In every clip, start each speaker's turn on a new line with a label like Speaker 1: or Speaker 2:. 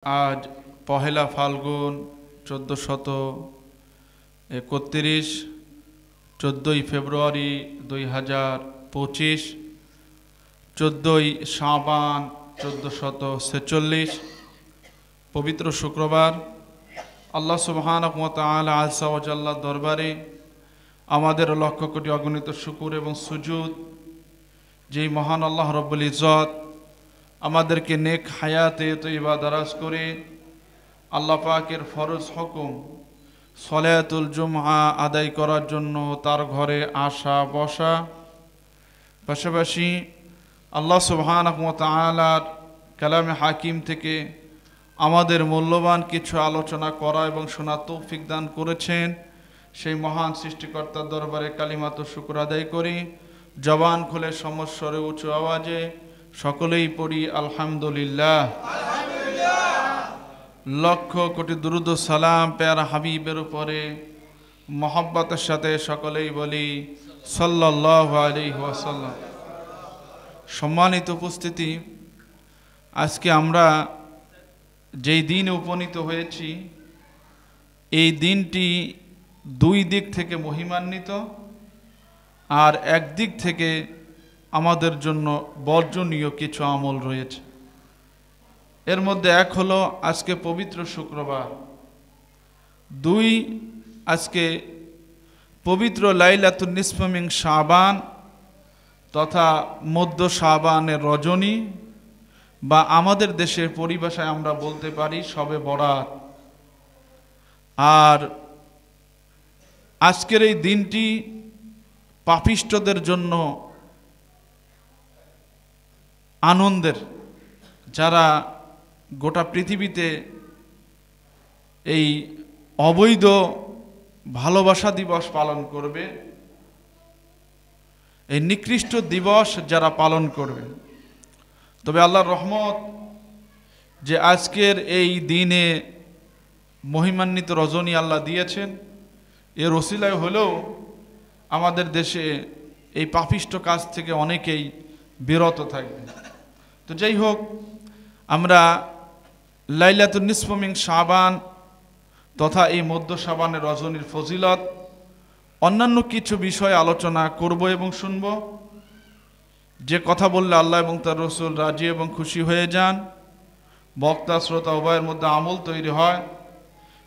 Speaker 1: আজ পহেলা ফাল্গুন 1431 14ই ফেব্রুয়ারি 2025 14ই শাবান 1446 পবিত্র শুক্রবার। আল্লাহ সুবহানাহু ওয়া তাআলা আযজা ওয়া জাল্লার দরবারে আমাদের লক্ষ কোটি অগণিত শুকর এবং সুজুদ যেই মহান আল্লাহ রব্বুল ইজ্জত আমাদেরকে নেক হায়াতে তয়্যিবা দারাজ করে আল্লাহ পাকের ফরজ হুকুম সলাতুল জুমআ আদায় করার জন্য তার ঘরে আসা বসা, পাশাপাশি আল্লাহ সুবহানাহু ওয়া তাআলার কালামে হাকিম থেকে আমাদের মূল্যবান কিছু আলোচনা করা এবং শোনার তৌফিক দান করেছেন। সেই মহান সৃষ্টিকর্তার দরবারে কালিমাতুশ শুকর আদায় করি। জবান খুলে সমস্বরে উঁচু আওয়াজে সকলেই পড়ি আলহামদুলিল্লাহ। লক্ষ কোটি দুরুদ ও সালাম প্যারা হাবিবের উপরে মহব্বতের সাথে সকলেই বলি সাল্লাল্লাহু আলাইহি ওয়াসাল্লাম। সম্মানিত উপস্থিতি, আজকে আমরা যেই দিনে উপনীত হয়েছি এই দিনটি দুই দিক থেকে মহিমান্বিত, আর একদিক থেকে আমাদের জন্য বর্জনীয় কিছু আমল রয়েছে। এর মধ্যে এক হলো আজকে পবিত্র শুক্রবার, দুই আজকে পবিত্র লাইলাতুন নিসফ মিন শাবান তথা মধ্য শাবানের রজনী, বা আমাদের দেশের পরিভাষায় আমরা বলতে পারি শবে বরাত। আর আজকের এই দিনটি পাপিষ্ঠদের জন্য আনন্দের, যারা গোটা পৃথিবীতে এই অবৈধ ভালোবাসা দিবস পালন করবে, এই নিকৃষ্ট দিবস যারা পালন করবে। তবে আল্লাহর রহমত যে আজকের এই দিনে মহিমান্বিত রজনী আল্লাহ দিয়েছেন, এর ওসিলায় হলেও আমাদের দেশে এই পাপিষ্ঠ কাজ থেকে অনেকেই বিরত থাকবে। তো যাই হোক, আমরা লাইলাতুন নিসফ মিন শাবান তথা এই মধ্য শাবানের রজনীর ফজিলত অন্যান্য কিছু বিষয় আলোচনা করব এবং শুনব। যে কথা বললে আল্লাহ এবং তার রসুল রাজি এবং খুশি হয়ে যান, বক্তা শ্রোতা উভয়ের মধ্যে আমল তৈরি হয়,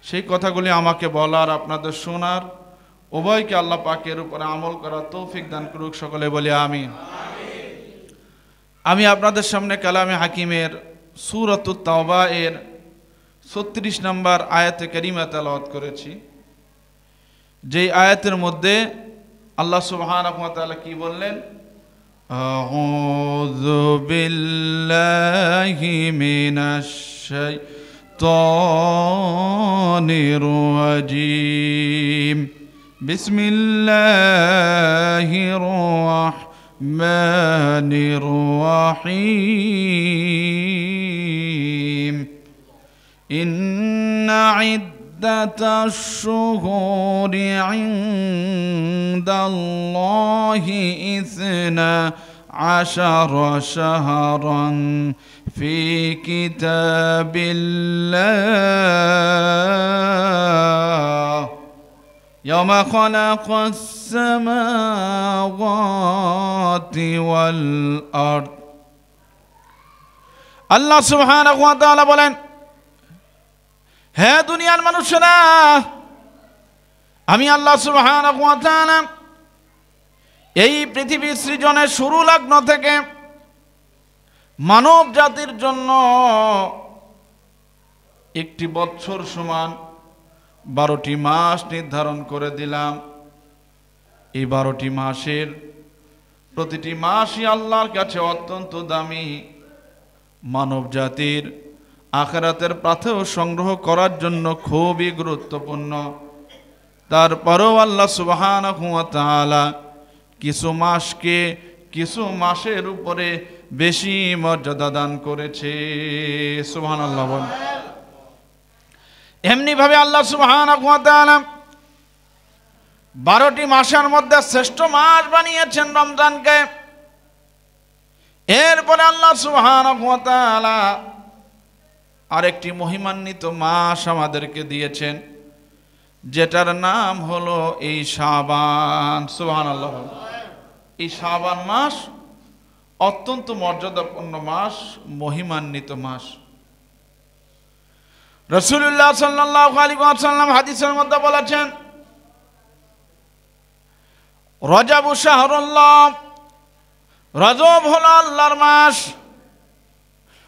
Speaker 1: সেই কথাগুলি আমাকে বলার আপনাদের শোনার উভয়কে আল্লাহ পাকের উপরে আমল করার তৌফিক দান করুক। সকলে বলি আমিন। আমি আপনাদের সামনে কালামে হাকিমের সূরাতুত তাওবা এর 36 নম্বর আয়াতে কারিমা তেলাওয়াত করেছি। যেই আয়াতের মধ্যে আল্লাহ সুবহানাহু ওয়া তাআলা কি বললেন? আউযু বিল্লাহি মিনাশ শাইতানির রাজীম। বিসমিল্লাহির রাহমানির রাহিম। ইন্না ইদ্দাতাশ শুহুরি ইনদাল্লাহি ইসনা আশারা শাহরান ফি কিতাবিল্লাহ ইয়াওমা খালাকাস সামাওয়াতি ওয়াল আরদ। আল্লাহ সুবহানাহু ওয়া তাআলা বলেন, হে দুনিয়ার মানুষেরা, আমি আল্লাহ সুবহানাহু ওয়া তাআলা এই পৃথিবীর সৃজনের শুরু লগ্ন থেকে মানব জাতির জন্য একটি বৎসর সমান 12টি মাস নির্ধারণ করে দিলাম। এই 12টি মাসের প্রতিটি মাসই আল্লাহর কাছে অত্যন্ত দামি, মানব জাতির আখিরাতের পাথেয় সংগ্রহ করার জন্য খুবই গুরুত্বপূর্ণ। তারপরেও আল্লাহ সুবহানাহু ওয়া তাআলা কিছু মাসকে কিছু মাসের উপরে বেশি মর্যাদা দান করেছে। সুবহানাল্লাহ বলেন। এমনি ভাবে আল্লাহ সুবহানাহু ওয়া তাআলা 12টি মাসের মধ্যে শ্রেষ্ঠ মাস বানিয়েছেন রমজানকে। এরপরে আল্লাহ সুবহানাহু ওয়া তাআলা আরেকটি মহিমান্বিত মাস আমাদেরকে দিয়েছেন, যেটার নাম হলো এই শাবান। সুবহানাল্লাহ। এই শাবান মাস অত্যন্ত মর্যাদাপূর্ণ মাস, মহিমান্বিত মাস। রাসূলুল্লাহ সাল্লাল্লাহু আলাইহি ওয়াসাল্লাম হাদিসের মধ্যে বলেছেন, রজব শাহরুল্লাহ, রজব হলো আল্লাহর মাস,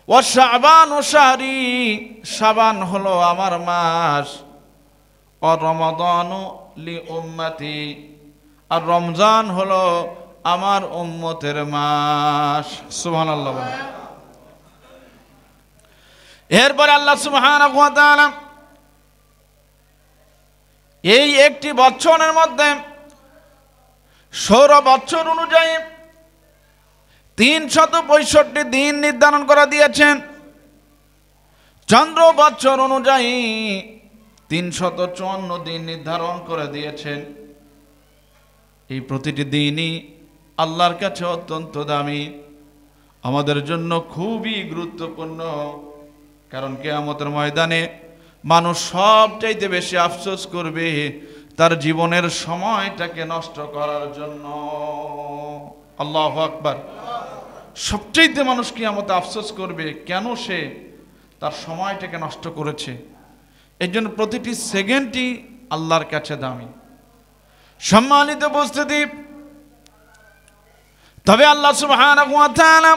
Speaker 1: ওয়া শাবান শাহরি, শাবান হলো আমার মাস, ও রমাদানু লি উম্মতি, আর রমজান হলো আমার উম্মতের মাস। সুবহানাল্লাহ। এরপরে আল্লাহ সুবহানাহু ওয়া তাআলা এই একটি বছরের মধ্যে সৌর বছর অনুযায়ী 365 দিন নির্ধারণ করে দিয়েছেন, চন্দ্র বছর অনুযায়ী 354 দিন নির্ধারণ করে দিয়েছেন। এই প্রতিটি দিনই আল্লাহর কাছে অত্যন্ত দামি, আমাদের জন্য খুবই গুরুত্বপূর্ণ। কারণ কিয়ামতের ময়দানে মানুষ সবচাইতে বেশি আফসোস করবে তার জীবনের সময়টাকে নষ্ট করার জন্য। আল্লাহু আকবার। সবচাইতে মানুষ কিয়ামতে আফসোস করবে কেন সে তার সময়টাকে নষ্ট করেছে। এই জন্য প্রতিটি সেকেন্ডই আল্লাহর কাছে দামি। সম্মানিত উপস্থিতি, তবে আল্লাহ সুবহানাহু ওয়া তাআলা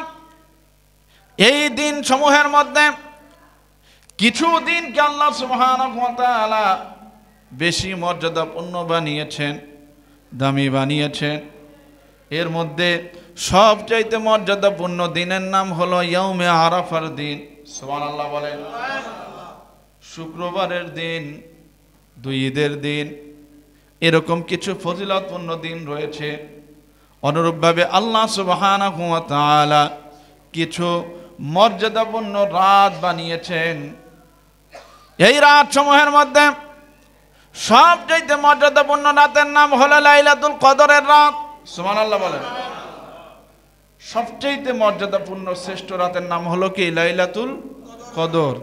Speaker 1: এই দিন সমূহের মধ্যে কিছু দিনকে আল্লাহ সুবহানাহু ওয়া তাআলা বেশি মর্যাদাপূর্ণ বানিয়েছেন, দামি বানিয়েছেন। এর মধ্যে সবচাইতে মর্যাদাপূর্ণ দিনের নাম হলো ইয়াউমে আরাফার দিন। সুবহানাল্লাহ বলেন। শুক্রবারের দিন, দুই ঈদের দিন, এরকম কিছু ফজিলতপূর্ণ দিন রয়েছে। অনুরূপভাবে আল্লাহ সুবহানাহু ওয়া তাআলা কিছু মর্যাদাপূর্ণ রাত বানিয়েছেন। এই রাত সমূহের মধ্যে সবচেয়ে মর্যাদাপূর্ণ রাতের নাম হলো লাইলাতুল কদরের রাত। সুবহানাল্লাহ বলেন। সবচেয়ে মর্যাদাপূর্ণ শ্রেষ্ঠ রাতের নাম হলো কি? লাইলাতুল কদর।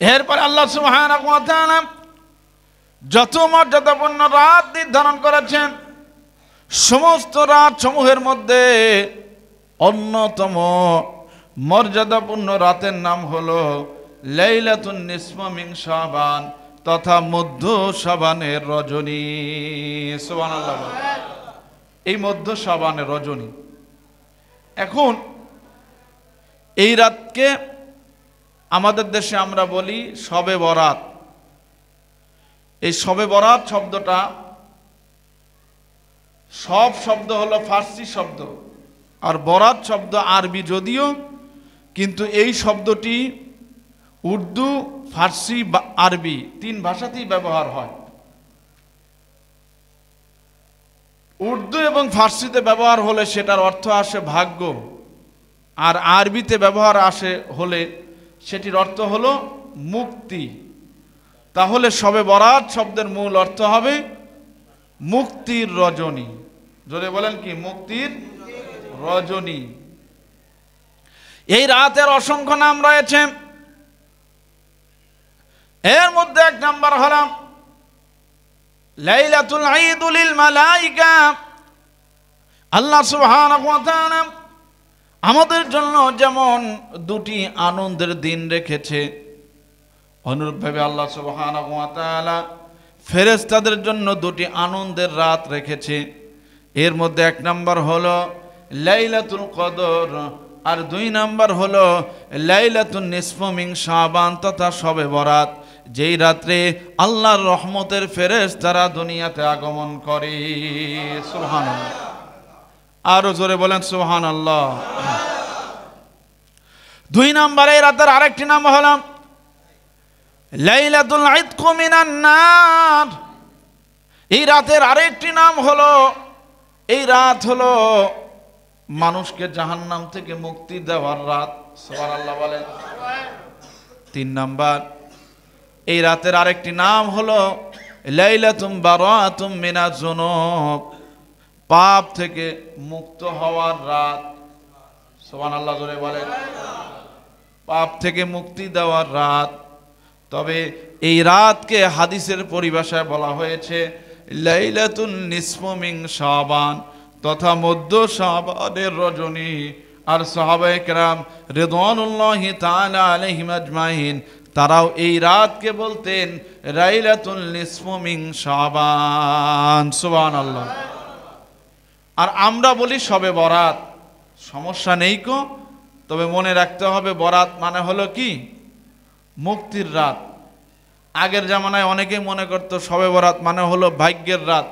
Speaker 1: এরপর আল্লাহ সুবহানাহু ওয়া তাআলা যত মর্যাদাপূর্ণ রাত নির্ধারণ করেছেন, সমস্ত রাত সমূহের মধ্যে অন্যতম মর্যাদাপূর্ণ রাতের নাম হলো লাইলাতুন নিসফা মিন শাবান, তথা মধ্য শাবানের রজনী। সুবহানাল্লাহ। এই মধ্য শাবানের রজনী। এখন এই রাতকে আমাদের দেশে আমরা বলি শবে বরাত। এই শবে বরাত শব্দটা, সব শব্দ হলো ফার্সি শব্দ, আর বরাত শব্দ আরবি যদিও, কিন্তু এই শব্দটি উর্দু, ফার্সি বা আরবি তিন ভাষাতেই ব্যবহার হয়। উর্দু এবং ফার্সিতে ব্যবহার হলে সেটার অর্থ আসে ভাগ্য, আর আরবিতে ব্যবহার আসে হলে সেটির অর্থ হলো মুক্তি। তাহলে শবে বরাত শব্দের মূল অর্থ হবে মুক্তির রজনী। জোরে বলেন কি? মুক্তির রজনী। এই রাতের অসংখ্য নাম রয়েছে। এর মধ্যে এক নাম্বার হলো লাইলাতুল ঈদুল মালাইকা। আল্লাহ সুবহানাহু ওয়া তাআলা আমাদের জন্য যেমন দুটি আনন্দের দিন রেখেছে, অনুরূপভাবে আল্লাহ সুবহানাহু ওয়া তাআলা ফেরেশতাদের জন্য দুটি আনন্দের রাত রেখেছে। এর মধ্যে এক নাম্বার হলো লাইলাতুল কদর, আর দুই নাম্বার হলো লাইলাতুন নিসফা মিন শাবান তথা শবে বরাত, যেই রাত্রে আল্লাহর রহমতের ফেরেশতারা দুনিয়াতে আগমন করে। সুবহানাল্লাহ। আরো জোরে বলেন সুবহানাল্লাহ। দুই নম্বরে এই রাতের আরেকটি নাম হলো লাইলাতুল ইতক মিনান নার। এই রাতের আরেকটি নাম হলো, এই রাত হলো মানুষকে জাহান্নাম থেকে মুক্তি দেওয়ার রাত। সুবহানাল্লাহ বলেন। তিন নাম্বার, এই রাতের আরেকটি নাম হলো লাইলাতুম বারাতুম মিনাজ যুনুব, পাপ থেকে মুক্ত হওয়ার রাত। সুবহানাল্লাহ জোরে বলেন। পাপ থেকে মুক্তি দেওয়ার রাত। তবে এই রাতকে হাদিসের পরিভাষায় বলা হয়েছে লাইলাতুন নিসফু মিন শাবান, তথা মধ্য শাবানের রজনী। আর সাহাবায়ে কেরাম রিদওয়ানুল্লাহি তাআলা আলাইহিম আজমাইন তারাও এই রাতকে বলতেন লাইলাতুল নিসফু মিন শাবান। সুবহানাল্লাহ। আর আমরা বলি শবে বরাত, সমস্যা নেই কো, তবে মনে রাখতে হবে বরাত মানে হলো কি? মুক্তির রাত। আগের জামানায় অনেকেই মনে করতো শবে বরাত মানে হলো ভাগ্যের রাত,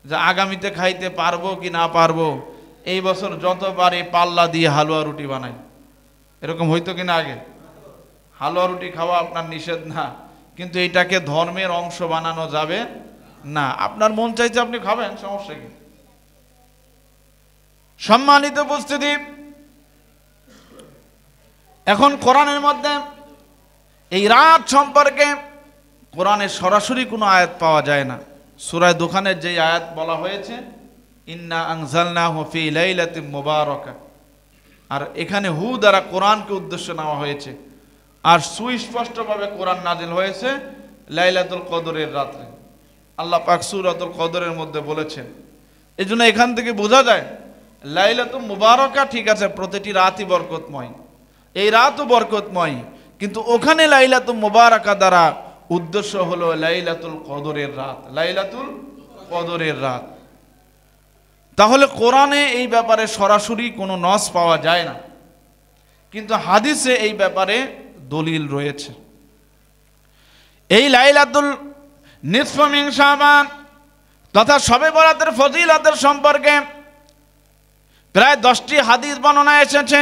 Speaker 1: যে আগামীতে খাইতে পারবো কি না পারবো, এই বছর যত পারি পাল্লা দিয়ে হালুয়া রুটি বানাই, এরকম হইতো কিনা আগে? হালুয়া রুটি খাওয়া আপনার নিষেধ না, কিন্তু এটাকে ধর্মের অংশ বানানো যাবে না। আপনার মন চাইছে আপনি খাবেন, সমস্যা কি? সম্মানিত উপস্থিতি, এখন কোরআনের মধ্যে এই রাত সম্পর্কে কোরআনে সরাসরি কোনো আয়াত পাওয়া যায় না। সূরা দুখানের যে আয়াত বলা হয়েছে ইন্না আনজালনাহু ফি লাইলাতিন মুবারাকা, আর এখানে হু দ্বারা কোরআনকে উদ্দেশ্য নেওয়া হয়েছে। আর সুস্পষ্টভাবে কোরআন নাজিল হয়েছে লাইলাতুল কদরের রাতে। আল্লাহ পাক সূরাতুল কদরের মধ্যে বলেছেন। এজন্য এখান থেকে বোঝা যায় লাইলাতুল মুবারাকা ঠিক আছে, প্রতিটি রাতই বরকতময়, এই রাতও বরকতময়, কিন্তু ওখানে লাইলাতুল মুবারাকা দ্বারা উদ্দেশ্য হলো লাইলাতুল কদরের রাত, লাইলাতুল কদরের রাত। তাহলে কোরআনে এই ব্যাপারে সরাসরি কোনো নস পাওয়া যায় না, কিন্তু হাদিসে এই ব্যাপারে দলিল রয়েছে। এই লাইলাতুল নিসফু মিন শাবান তথা শবে বরাতের ফজিলতের সম্পর্কে প্রায় 10টি হাদিস বর্ণনা এসেছে।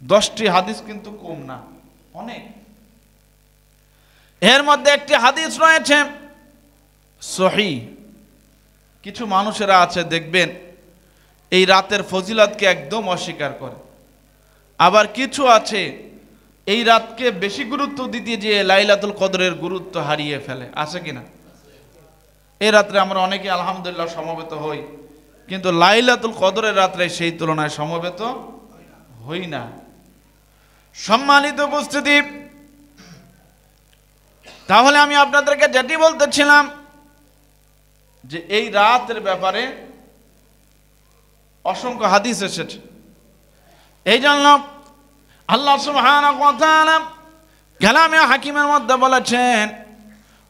Speaker 1: 10টি হাদিস কিন্তু কম না, অনেক। এর মধ্যে একটি হাদিস রয়েছে সহিহ। কিছু মানুষেরা আছে দেখবেন এই রাতের ফজিলতকে একদম অস্বীকার করে, আবার কিছু আছে এই রাতকে বেশি গুরুত্ব দিতে গিয়ে লাইলাতুল কদরের গুরুত্ব হারিয়ে ফেলে। আছে কিনা? এই রাত্রে আমরা অনেকে আলহামদুলিল্লাহ সমবেত হই, কিন্তু লাইলাতুল কদরের রাত্রে সেই তুলনায় সমবেত হই না। সম্মানিত উপস্থিতি, তাহলে আমি আপনাদেরকে যেটি বলতেছিলাম যে এই রাতের ব্যাপারে অসংখ্য হাদিস এসেছে। এই জন্য আল্লাহ সুবহানাহু ওয়া তাআলা কালামে হাকিমের মধ্যে বলেছেন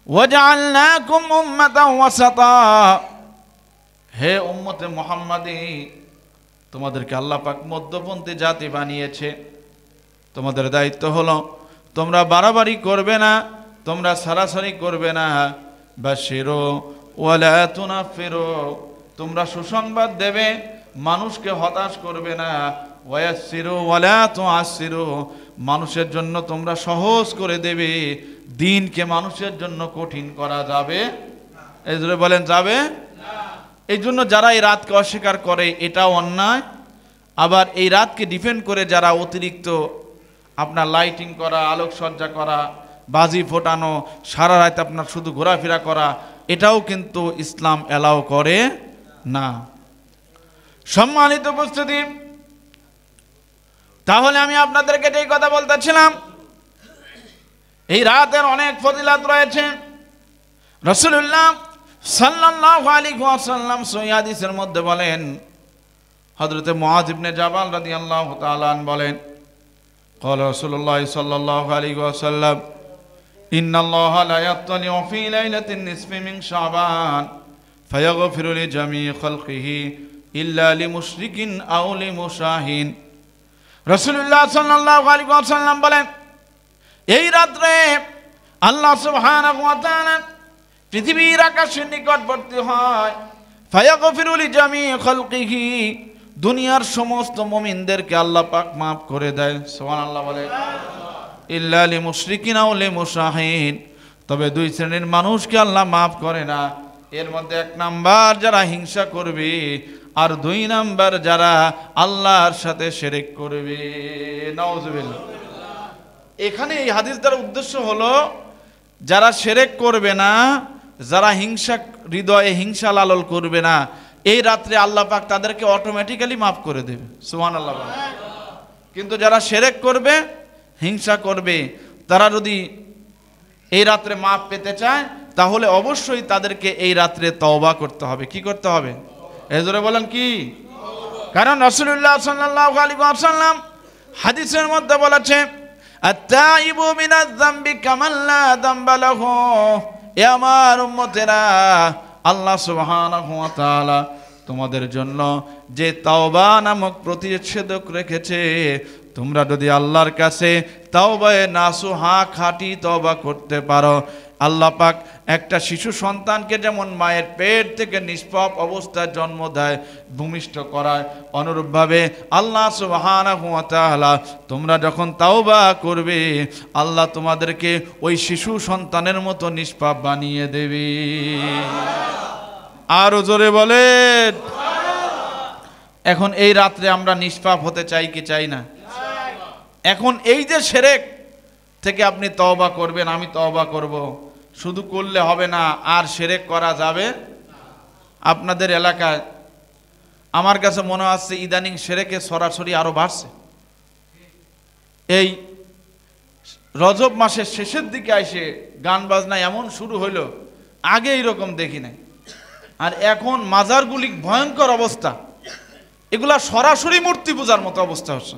Speaker 1: ওয়াজআলনাকুম উম্মাতান ওয়াসাতা, হে উম্মতে মুহাম্মাদি, তোমাদেরকে আল্লাহ পাক মধ্যপন্থী জাতি বানিয়েছে। তোমাদের দায়িত্ব হলো তোমরা বাড়াবাড়ি করবে না, তোমরা সারাসারি করবে না। বাশিরু ওয়ালা তুনাফিরু, তোমরা সুসংবাদ দেবে, মানুষকে হতাশ করবে না। ওয়ায়াসসিরু ওয়ালা তুআসসিরু, মানুষের জন্য তোমরা সহজ করে দেবে, দিনকে মানুষের জন্য কঠিন করা যাবে এই জন্য বলেন যাবে না। এই জন্য যারা এই রাতকে অস্বীকার করে এটাও অন্যায়। আবার এই রাতকে ডিফেন্ড করে যারা অতিরিক্ত আপনার লাইটিং করা, আলোকসজ্জা করা, বাজি ফোটানো, সারা রাত আপনার শুধু ঘোরাফেরা করা, এটাও কিন্তু ইসলাম অ্যালাউ করে না। সম্মানিত উপস্থিতি, তাহলে আমি আপনাদেরকে যেই কথা বলতেছিলাম, এই রাতের অনেক ফজিলত রয়েছে। রাসূলুল্লাহ সাল্লাল্লাহু আলাইহি ওয়াসাল্লাম সহিহ হাদিসের মধ্যে বলেন, হযরতে মুআয ইবনে জাবাল রাদিয়াল্লাহু তাআলা আনহু বলেন, قال رسول الله صلى الله عليه وسلم إن الله لا يطلع في ليلة النصف من شعبان فيغفر لجميع خلقه إلا لمشرك أو لمشاهين। রাসূলুল্লাহ সাল্লাল্লাহু আলাইহি ওয়াসাল্লাম বলেন, এই রাতে আল্লাহ সুবহানাহু ওয়া তাআলা পৃথিবীর আকাশের নিকটবর্তী হয়, ফায়াগফিরু লিজামি খালকিহি, দুনিয়ার সমস্ত মুমিনদেরকে আল্লাহ পাক maaf করে দেয়। সুবহানাল্লাহ বলে। ইল্লা লিমুশরিকিন আও লিমুশাহিন, তবে দুই শ্রেণীর মানুষকে আল্লাহ maaf করে না। এর মধ্যে 1 নাম্বার যারা হিংসা করবে, আর 2 নাম্বার যারা আল্লাহর সাথে শিরক করবে। নাউজুবিল্লাহ। এখানে এই হাদিসটার উদ্দেশ্য হলো যারা শিরক করবে না, যারা হিংসা হৃদয়ে হিংসা লালন করবে না, এই রাত্রে আল্লাহ পাক তাদেরকে অটোমেটিক্যালি maaf করে দেবে। সুবহানাল্লাহ। কিন্তু যারা শিরক করবে, হিংসা করবে, তারা যদি এই রাত্রে মাপ পেতে চায় তাহলে অবশ্যই তাদেরকে এই রাত্রে তওবা করতে হবে। কি করতে হবে? এজরে বলেন কি? কারণ রাসূলুল্লাহ সাল্লাল্লাহু আলাইহি ওয়াসাল্লাম হাদিসের মধ্যে বলেছে, আত-তাইবু মিনাজ যামবি কামান লা যামবা লাহু। এ আমার উম্মতেরা, আল্লাহ সুবহানাহু ওয়া তাআলা তোমাদের জন্য যে তাওবা নামক প্রতিষেধক রেখেছে, তোমরা যদি আল্লাহর কাছে তাওবায়ে নাসুহা খাঁটি তওবা করতে পারো, আল্লাহ পাক একটা শিশু সন্তানকে যেমন মায়ের পেট থেকে নিষ্পাপ অবস্থায় জন্ম দেয়, ভূমিষ্ঠ করায়, অনুরূপভাবে আল্লাহ সুবহানাহু ওয়া তাআলা তোমরা যখন তাওবা করবে, আল্লাহ তোমাদেরকে ওই শিশু সন্তানের মতো নিষ্পাপ বানিয়ে দেবে। আরো জোরে বলেন। এখন এই রাত্রে আমরা নিষ্পাপ হতে চাই কি চাই না? এখন এই যে শিরক থেকে আপনি তওবা করবেন, আমি তওবা করব, শুধু করলে হবে না, আর শিরক করা যাবে। আপনাদের এলাকায় আমার কাছে মনে হচ্ছে ইদানিং শিরকে সরাসরি আরো বাড়ছে। এই রজব মাসের শেষের দিকে এসে গান বাজনা এমন শুরু হইলো, আগে এইরকম দেখি নাই। আর এখন মাজারগুলি ভয়ঙ্কর অবস্থা, এগুলা সরাসরি মূর্তি পূজার মতো অবস্থা হচ্ছে।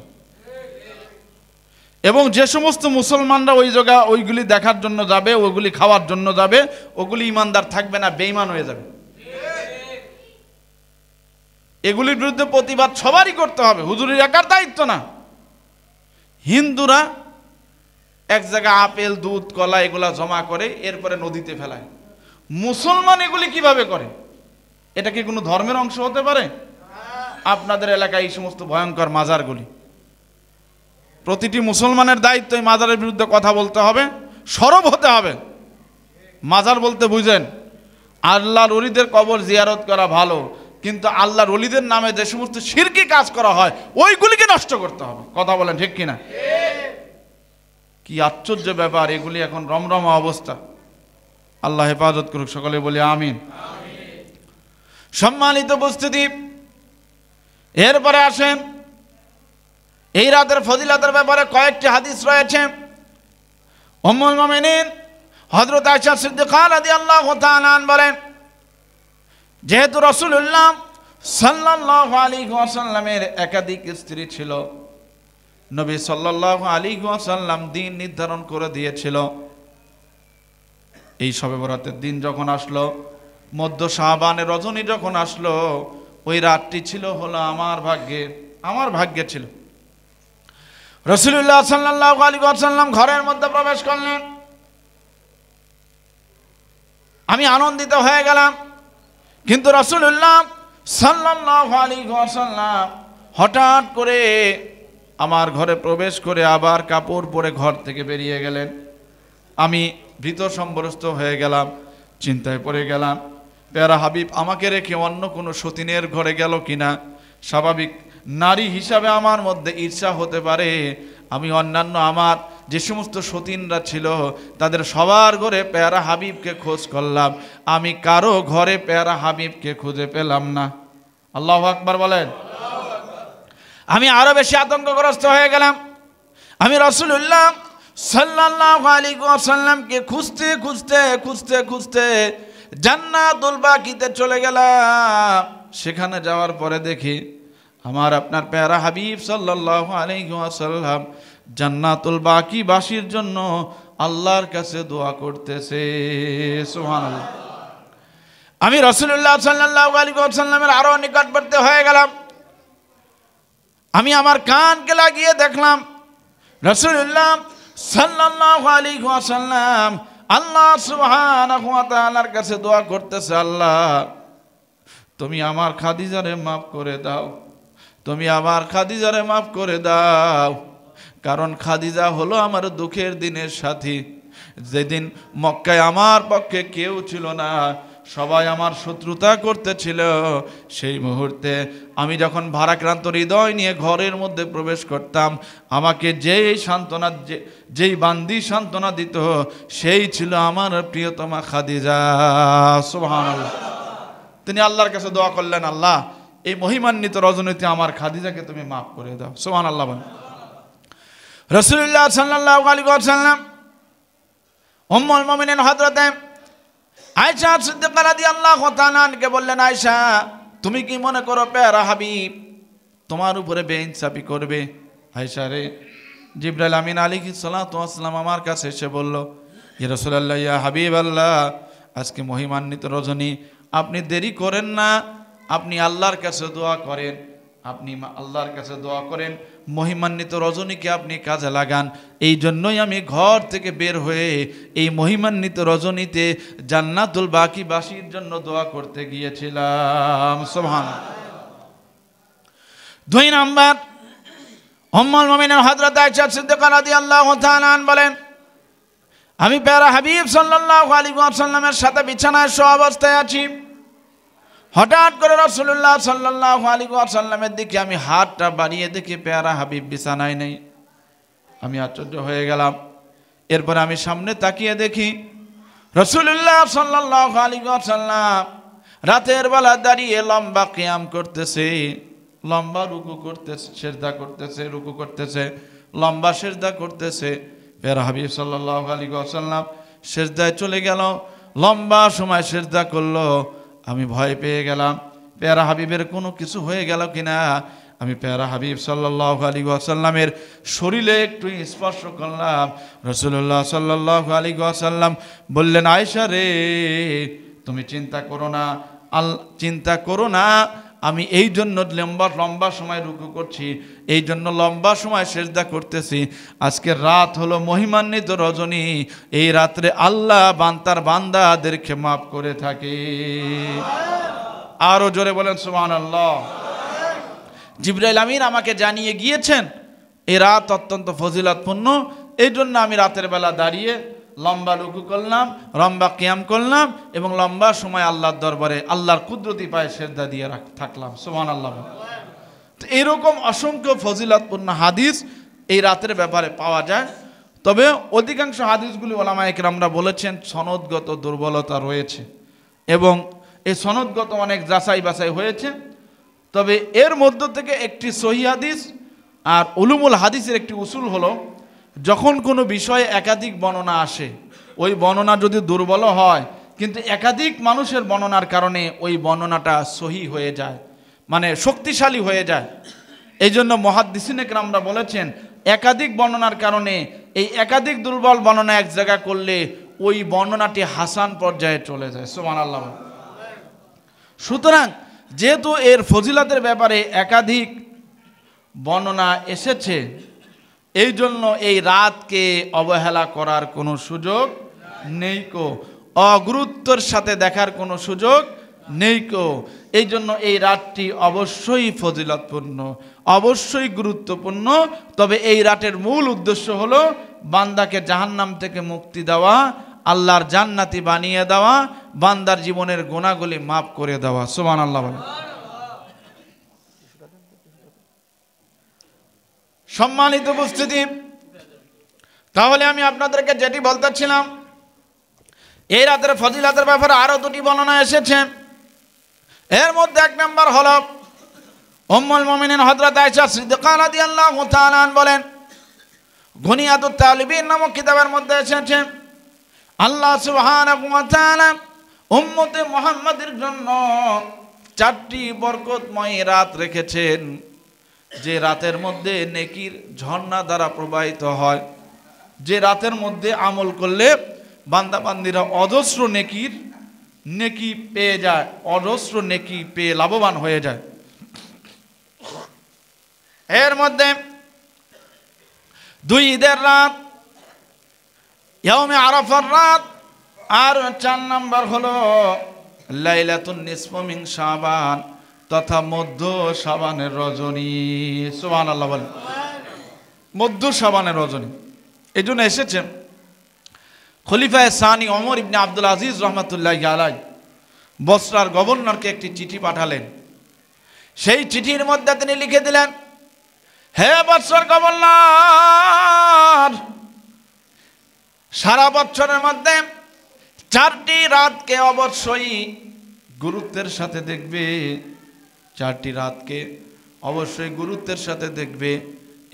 Speaker 1: এবং যে সমস্ত মুসলমানরা ওই জায়গা ওইগুলি দেখার জন্য যাবে, ওইগুলি খাওয়ার জন্য যাবে, ওগুলি ইমানদার থাকবে না, বেঈমান হয়ে যাবে। এগুলির বিরুদ্ধে প্রতিবাদ সবারই করতে হবে, হুজুরের একার দায়িত্ব না। হিন্দুরা এক জায়গায় আপেল, দুধ, কলা এগুলা জমা করে এরপরে নদীতে ফেলায়। মুসলমান এগুলি কিভাবে করে? এটা কি কোনো ধর্মের অংশ হতে পারে? আপনাদের এলাকায় এই সমস্ত ভয়ঙ্কর মাজারগুলি, প্রতিটি মুসলমানের দায়িত্ব এই মাজারের বিরুদ্ধে কথা বলতে হবে, সরব হতে হবে। মাজার বলতে বুঝেন আল্লাহর ওলিদের কবর জিয়ারত করা ভালো, কিন্তু আল্লাহর ওলিদের নামে যে সমস্ত শিরকি কাজ করা হয় ওইগুলিকে নষ্ট করতে হবে। কথা বলেন ঠিক কিনা? কি আশ্চর্য ব্যাপার, এগুলি এখন রমরমা অবস্থা। আল্লাহ হেফাজত করুক, সকলে বলি আমিন। সম্মানিত উপস্থিতি, এরপরে আসেন এই রাতের ফজিলতের ব্যাপারে কয়েকটি হাদিস রয়েছে। উম্মুল মুমিনিন হযরত আয়েশা সিদ্দিকা রাদিয়াল্লাহু তাআলা বলেন, যেহেতু রাসূলুল্লাহ সাল্লাল্লাহু আলাইহি ওয়াসাল্লামের একাধিক স্ত্রী ছিল, নবী সাল্লাল্লাহু আলাইহি ওয়াসাল্লাম দিন নির্ধারণ করে দিয়েছিল, এই শবে বরাতের দিন যখন আসলো, মধ্য শাবানের রজনী যখন আসলো, ওই রাতটি ছিল হলো আমার ভাগ্যে ছিল। রাসূলুল্লাহ সাল্লাল্লাহু আলাইহি ওয়াসাল্লাম ঘরের মধ্যে প্রবেশ করলেন। আমি আনন্দিত হয়ে গেলাম, কিন্তু রাসূলুল্লাহ সাল্লাল্লাহু আলাইহি ওয়াসাল্লাম হঠাৎ করে আমার ঘরে প্রবেশ করে আবার কাপড় পরে ঘর থেকে বেরিয়ে গেলেন। আমি ভীত সম্ভ্রস্ত হয়ে গেলাম, চিন্তায় পড়ে গেলাম, প্যারা হাবিব আমাকে রেখে অন্য কোনো সতীনের ঘরে গেল কিনা। স্বাভাবিক নারী হিসাবে আমার মধ্যে ঈর্ষা হতে পারে। আমি অন্যান্য আমার যে সমস্ত সতীনরা ছিল তাদের সবার ঘরে প্যারা হাবিবকে খোঁজ করলাম, আমি কারো ঘরে প্যারা হাবিবকে খুঁজে পেলাম না। আল্লাহু আকবার বলেন। আমি আরো বেশি আতঙ্কগ্রস্ত হয়ে গেলাম। আমি রাসূলুল্লাহ সাল্লাল্লাহু আলাইহি ওয়াসাল্লামকে খুঁজতে খুঁজতে খুঁজতে খুঁজতে জান্নাতুল বাকিতে চলে গেলাম। সেখানে যাওয়ার পরে দেখি আমার আপনার প্যারা হাবিব সাল্লাল্লাহু আলাইহি ওয়াসাল্লাম জান্নাতুল বাকি বাসীর জন্য আল্লাহর কাছে দোয়া করতেছে। সুবহানাল্লাহ। আমি রাসূলুল্লাহ সাল্লাল্লাহু আলাইহি ওয়াসাল্লামের আরো নিকটবর্তী হয়ে গেলাম। আমি আমার কানকে লাগিয়ে দেখলাম রাসূলুল্লাহ সাল্লাল্লাহু আলাইহি ওয়াসাল্লাম আল্লাহ সুবহানাহু ওয়া তাআলার কাছে দোয়া করতেছে, আল্লাহ তুমি আমার খাদিজারে মাফ করে দাও, তুমি আমার খাদিজারে মাফ করে দাও। কারণ খাদিজা হলো আমার দুঃখের দিনের সাথী। যেদিন মক্কায় আমার পক্ষে কেউ ছিল না, সবাই আমার শত্রুতা করতেছিল, সেই মুহূর্তে আমি যখন ভারাক্রান্ত হৃদয় নিয়ে ঘরের মধ্যে প্রবেশ করতাম, আমাকে যেই বান্দি সান্ত্বনা দিত সেই ছিল আমার প্রিয়তমা খাদিজা। সুবহানাল্লাহ। তিনি আল্লাহর কাছে দোয়া করলেন, আল্লাহ এই মহিমান্বিত রজনীতে আমার খাদিজাকে তুমি মাফ করে দাও। সুবহানাল্লাহ।
Speaker 2: রাসূলুল্লাহ সাল্লাল্লাহু আলাইহি ওয়াসাল্লাম উম্মুল মুমিনিন হযরত আয়েশা সিদ্দিকা রাদিয়াল্লাহু তাআলা আনহাকে বললেন, আয়েশা তুমি কি মনে করো প্যারা হাবিব তোমার উপরে বেইনসাফি করবে? আয়েশা রে, জিবরাইল আমিন আলাইহিস সালাতু ওয়াস সালাম আমার কাছে এসে বলল, ইয়া রাসূলুল্লাহ, ইয়া হাবিবাল্লাহ, আজকে মহিমান্বিত রজনী, আপনি দেরি করেন না, আপনি আল্লাহর কাছে দোয়া করেন, আপনি আল্লাহর কাছে দোয়া করেন, মহিমান্বিত রজনীকে আপনি কাজে লাগান। এই জন্যই আমি ঘর থেকে বের হয়ে এই মহিমান্বিত রজনীতে জান্নাতুল বাকিবাসীর জন্য দোয়া করতে গিয়েছিলাম। সুবহানাল্লাহ। 2 নাম্বার, উম্মুল মুমিনিন হযরত আয়েশা সিদ্দিকা রাদিয়াল্লাহু তাআলা আনহা বলেন, আমি প্যারা হাবিব সাল্লাল্লাহু আলাইহি ওয়াসাল্লামের সাথে বিছানায় শোয়া অবস্থায় আছি। হঠাৎ করে রাসূলুল্লাহ সাল্লাল্লাহু আলাইহি ওয়াসাল্লামের দিকে আমি হাতটা বাড়িয়ে দেখি প্যারা হাবিব বিছানায় নেই। আমি আশ্চর্য হয়ে গেলাম। এরপর আমি সামনে তাকিয়ে দেখি রাসূলুল্লাহ সাল্লাল্লাহু আলাইহি ওয়াসাল্লাম রাতের বেলা দাঁড়িয়ে লম্বা কিয়াম করতেছে, লম্বা রুকু করতেছে, সিজদা করতেছে, রুকু করতেছে, লম্বা সিজদা করতেছে। প্যারা হাবিব সাল্লাল্লাহু আলাইহি ওয়াসাল্লাম সিজদায় চলে গেল, লম্বা সময় সিজদা করলো। আমি ভয় পেয়ে গেলাম, প্যারা হাবিবের কোনো কিছু হয়ে গেল কিনা। আমি প্যারা হাবিব সাল্লাল্লাহু আলাইহি ওয়াসাল্লামের শরীরে একটু স্পর্শ করলাম। রাসূলুল্লাহ সাল্লাল্লাহু আলাইহি ওয়াসাল্লাম বললেন, আয়েশা রে, তুমি চিন্তা করো না, আমি এই জন্য লম্বা সময় রুকু করছি, এই জন্য লম্বা সময় সিজদা করতেছি। আজকের রাত হলো মহিমান্বিত রজনী, এই রাত্রে আল্লাহ তার বান্দাদেরকে মাফ করে থাকে। আরো জোরে বলেন সুবহানাল্লাহ। জিবরাইল আমিন আমাকে জানিয়ে গিয়েছেন এই রাত অত্যন্ত ফজিলতপূর্ণ, এই জন্য আমি রাতের বেলা দাঁড়িয়ে লম্বা রুকু করলাম, লম্বা কিয়াম করলাম এবং লম্বা সময় আল্লাহর দরবারে আল্লাহর কুদরতি পায়ে সিজদা দিয়ে থাকলাম। সুবহানাল্লাহ। তো এরকম অসংখ্য ফজিলতপূর্ণ হাদিস এই রাতের ব্যাপারে পাওয়া যায়। তবে অধিকাংশ হাদিসগুলি ওলামায়ে কেরামরা বলেছেন সনদগত দুর্বলতা রয়েছে এবং এই সনদগত অনেক যাচাই বাছাই হয়েছে। তবে এর মধ্য থেকে একটি সহিহ হাদিস আর উলুমুল হাদিসের একটি উসুল হলো, যখন কোনো বিষয়ে একাধিক বর্ণনা আসে, ওই বর্ণনা যদি দুর্বল হয় কিন্তু একাধিক মানুষের বর্ণনার কারণে ওই বর্ণনাটা সহিহ হয়ে যায়, মানে শক্তিশালী হয়ে যায়। এই জন্য মুহাদ্দিসিনে কেরামরা বলেছেন একাধিক বর্ণনার কারণে এই একাধিক দুর্বল বর্ণনা এক জায়গা করলে ওই বর্ণনাটি হাসান পর্যায়ে চলে যায়। সুবহানাল্লাহ। সুতরাং যেহেতু এর ফজিলতের ব্যাপারে একাধিক বর্ণনা এসেছে, এই জন্য এই রাতকে অবহেলা করার কোনো সুযোগ নেই কো, অগুরুত্বের সাথে দেখার কোনো সুযোগ নেই কো। এই জন্য এই রাতটি অবশ্যই ফজিলতপূর্ণ, অবশ্যই গুরুত্বপূর্ণ। তবে এই রাতের মূল উদ্দেশ্য হলো বান্দাকে জাহান্নাম থেকে মুক্তি দেওয়া, আল্লাহর জান্নাতি বানিয়ে দেওয়া, বান্দার জীবনের গুনাহগুলি মাফ করে দেওয়া। সুবহানাল্লাহ। সম্মানিত উপস্থিতি, তাহলে আমি আপনাদেরকে যেটি বলতেছিলাম, এই রাতের ফজিলতের ব্যাপারে আরো 2টি বর্ণনা এসেছে। এর মধ্যে 1 নম্বর হলো উম্মুল মুমিনিন হযরত আয়েশা সিদ্দিকা রাদিয়াল্লাহু তাআলা বলেন, গুনিয়াতুত তালিবিন নামক কিতাবের মধ্যে এসেছে আল্লাহ সুবহানাহু ওয়া তাআলা উম্মতে মুহাম্মাদের জন্য 4টি বরকতময় রাত রেখেছেন, যে রাতের মধ্যে নেকির ঝর্ণা দ্বারা প্রবাহিত হয়, যে রাতের মধ্যে আমল করলে বান্দাবান্দিরা অজস্র নেকি পেয়ে যায়, অজস্র নেকি পেয়ে লাভবান হয়ে যায়। এর মধ্যে 2 ঈদের রাত, ইয়াউমে আরাফার রাত, আর 4 নম্বর হলো লাইলাতুন নিসফু মিন শাবান তথা মধ্য শাবানের রজনী। সুবহানাল্লাহ বলেন, মধ্য শাবানের রজনী। এই জন্য এসেছে খলিফায়ে সানি ওমর ইবনে আব্দুল আজিজ রহমাতুল্লাহি আলাইহি বসরার গভর্নরকে একটি চিঠি পাঠালেন। সেই চিঠির মধ্যে তিনি লিখে দিলেন, হে বসরার গভর্নর, সারা বছরের মধ্যে 4টি রাতকে অবশ্যই গুরুত্বের সাথে দেখবে, 4টি রাতকে অবশ্যই গুরুত্বের সাথে দেখবে।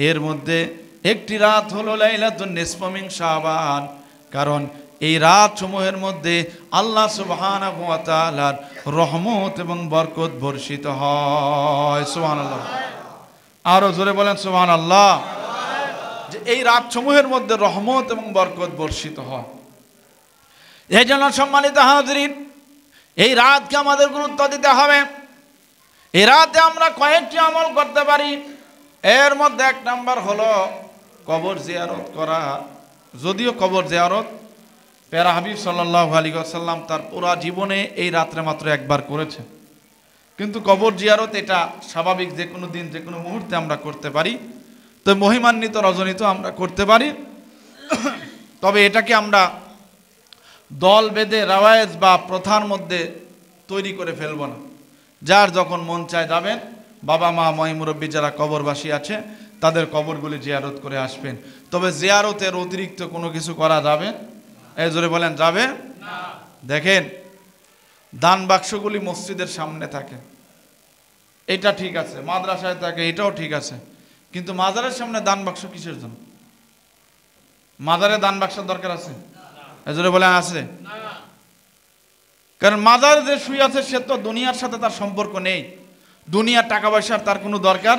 Speaker 2: এর মধ্যে একটি রাত হলো লাইলাতুন নিসফ মিন শাবান, কারণ এই রাত সমূহের মধ্যে আল্লাহ সুবহানাহু ওয়া তাআলার রহমত এবং বরকত বর্ষিত হয়। সুবহানাল্লাহ, আরো জোরে বলেন সুবহানাল্লাহ। যে এই রাত সমূহের মধ্যে রহমত এবং বরকত বর্ষিত হয়। এই জন্য সম্মানিত হাজরিন, এই রাতকে আমাদের গুরুত্ব দিতে হবে। এই রাতে আমরা কয়েকটি আমল করতে পারি। এর মধ্যে এক নাম্বার হলো কবর জিয়ারত করা। যদিও কবর জিয়ারত প্যারা হাবিব সাল্লাল্লাহু আলাইহি ওয়াসাল্লাম তার পুরা জীবনে এই রাত্রে মাত্র একবার করেছেন, কিন্তু কবর জিয়ারত এটা স্বাভাবিক যে কোনো দিন যে কোনো মুহূর্তে আমরা করতে পারি। তো মহিমান্বিত রজনী তো আমরা করতে পারি, তবে এটাকে আমরা দল বেঁধে রাওয়ায়েজ বা প্রথার মধ্যে তৈরি করে ফেলব না। যার যখন মন চায় যাবেন, বাবা মা ময় মুরব্বী যারা কবরবাসী আছে তাদের কবরগুলি জিয়ারত করে আসবেন। তবে জিয়ারতের অতিরিক্ত কোনো কিছু করা যাবে? এই জোরে বলেন, যাবে না। দেখেন, দান বাক্সগুলি মসজিদের সামনে থাকে, এটা ঠিক আছে, মাদ্রাসায় থাকে, এটাও ঠিক আছে, কিন্তু মাজারের সামনে দান বাক্স কিসের জন্য? মাজারে দান বাক্সের দরকার আছে? এই জোরে বলেন, আছে? কারণ মাজারে যে শুয়ে আছে সে তো দুনিয়ার সাথে তার সম্পর্ক নেই, দুনিয়ার টাকা পয়সার তার কোনো দরকার।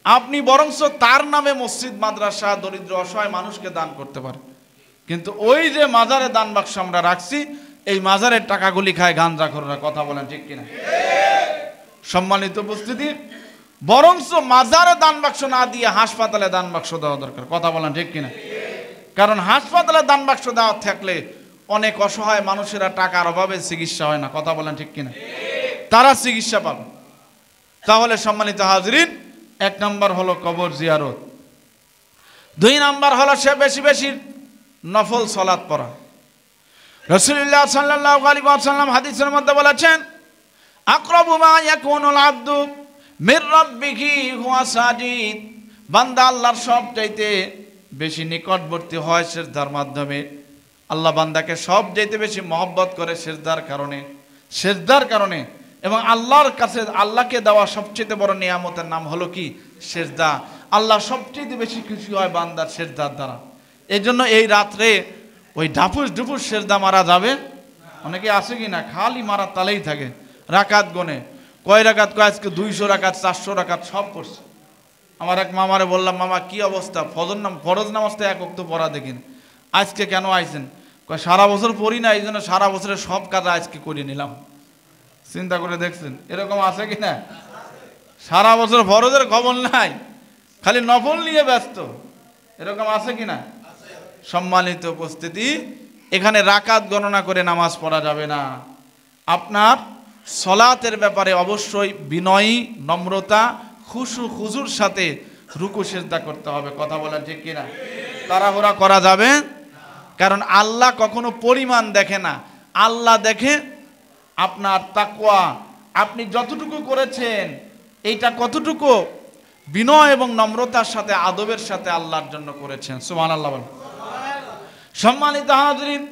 Speaker 2: আপনি বরঞ্চ তার নামে মসজিদ মাদ্রাসা দরিদ্র অসহায় মানুষকে দান করতে পারে, কিন্তু ওই যে মাজারে দান বাক্স আমরা রাখছি, এই মাজারের টাকাগুলি খায় গাঞ্জাখোররা। কথা বলেন ঠিক কিনা? সম্মানিত উপস্থিতি, বরঞ্চ মাজারে দান বাক্স না দিয়ে হাসপাতালে দান বাক্স দেওয়া দরকার। কথা বলেন ঠিক কিনা? কারণ হাসপাতালে দান বাক্স দেওয়া থাকলে অনেক অসহায় মানুষেরা টাকার অভাবে চিকিৎসা হয় না। কথা বলেন ঠিক কিনা? তারা চিকিৎসা পাবে। তাহলে সম্মানিত হাজরিন, এক নাম্বার হলো কবর জিয়ারত। দুই নাম্বার হলো সে বেশি বেশি নফল সালাত পড়া। রাসূলুল্লাহ সাল্লাল্লাহু আলাইহি ওয়াসাল্লাম হাদিসের মধ্যে বলেছেন, আকরাবু মা ইয়াকুনুল আবদু মির রাব্বিহি হুয়া সাজিদ। বান্দা আল্লাহর সবচাইতে বেশি নিকটবর্তী হয় সিজদার মাধ্যমে। আল্লাহ বান্দাকে সবচাইতে বেশি মহব্বত করে সিজদার কারণে। এবং আল্লাহর কাছে আল্লাহকে দেওয়া সবচেয়ে বড় নিয়ামতের নাম হলো কি? সিজদা। আল্লাহ সবচেয়ে বেশি খুশি হয় বান্দার সিজদার দ্বারা। এই জন্য এই রাত্রে ওই ডাফুস ডুফুস সিজদা মারা যাবে। অনেকে আছে কি না, খালি মারা তালেই থাকে, রাকাত গনে, কয় রাকাত, কয় আজকে 200 রাকাত 400 রাকাত সব পড়ছে। আমার এক মামারে বললাম, মামা কি অবস্থা, ফরজ নামাজটা এক ওয়াক্ত পড়া দেখিন, আজকে কেন আইছেন? কয় সারা বছর পড়ি না, এই জন্য সারা বছরের সব কাজ আজকে করে নিলাম। চিন্তা করে দেখছেন এরকম আছে কি না? সারা বছর ফরজের খবর নাই, খালি নফল নিয়ে ব্যস্ত, এরকম আছে কি না? সম্মানিত উপস্থিতি, এখানে রাকাত গণনা করে নামাজ পড়া যাবে না। আপনার সলাতের ব্যাপারে অবশ্যই বিনয়ী, নম্রতা, খুশু খুজুর সাথে রুকু সিজদা করতে হবে। কথা বলেন ঠিক কিনা? তাড়াহুড়া করা যাবে, কারণ আল্লাহ কখনো পরিমাণ দেখে না, আল্লাহ দেখে আপনার তাকওয়া। আপনি যতটুকু করেছেন এইটা কতটুকু বিনয় এবং নম্রতার সাথে আদবের সাথে আল্লাহর জন্য করেছেন। সুবহানাল্লাহ বলেন। সম্মানিত হাজরিন,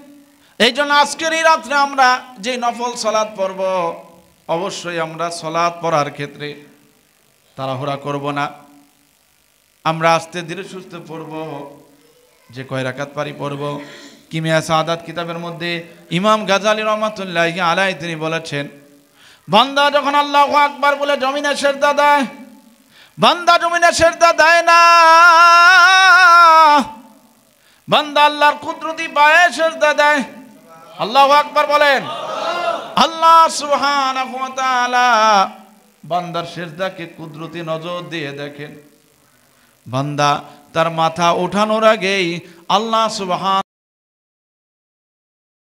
Speaker 2: এই জন্য আজকের এই রাত্রে আমরা যে নফল সালাত পড়ব, অবশ্যই আমরা সালাত পড়ার ক্ষেত্রে তাড়াহুড়া করব না। আমরা আস্তে ধীরে সুস্থে পড়ব, যে কয় রাকাত পারি পড়ব। কিমিয়া সাআদাত কিতাবের মধ্যে ইমাম গাজালি রহমাতুল্লাহি আলাইহি তিনি বলেছেন, বান্দা যখন আল্লাহু আকবার বলে জমিনে সিজদা দেয়, বান্দা জমিনে সিজদা দেয় না, বান্দা আল্লাহর কুদরতি পায়ে সিজদা দেয়। আল্লাহু আকবার বলেন। আল্লাহ সুবহানাহু ওয়া তাআলা বান্দার সিজদাকে কুদরতি নজর দিয়ে দেখেন। বান্দা তার মাথা ওঠানোর আগেই আল্লাহ সুবহান